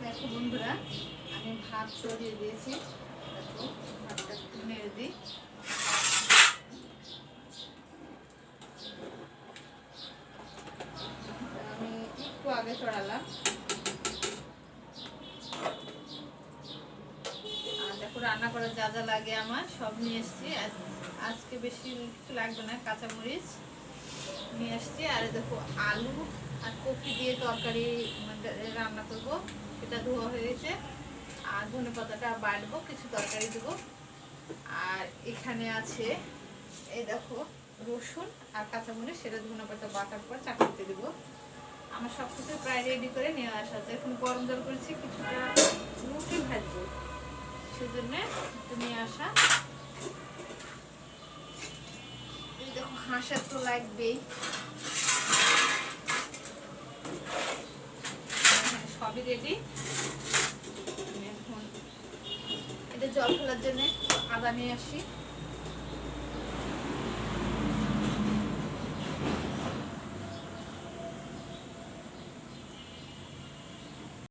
দেখো বন্ধুরা, আমি ভাত চড়িয়ে দিয়েছি। দেখো ভাতটা একটু নেড়ে দিই। আমি একটু আগে চড়ালাম। আর দেখো রান্না করার যা যা লাগে আমার সব নিয়ে এসছি। আজকে বেশি কিছু লাগবে না, কাঁচামরিচ নিয়ে আসছি। আর দেখো আলু আর কপি দিয়ে তরকারি রান্না করবো, এটা ধোয়া হয়ে গেছে। আর ধনেপাতাটা বাটবো, কিছু তরকারি দেবো। আর এখানে আছে এই দেখো রসুন আর কাঁচামরিচ, সেটা ধনেপাতা বাটার পর চাটতে দেবো। আমার সব কিছু প্রায় রেডি করে নিয়ে আসা আছে। এখন গরম জল করেছি, কিছুটা রুটি ভাজবো, সেজন্য একটু নিয়ে আসা। এই দেখো হাঁসের তো লাগবেই, সবই রেডি। এখন এটা জল ফেলার জন্য আদা নিয়ে আসি।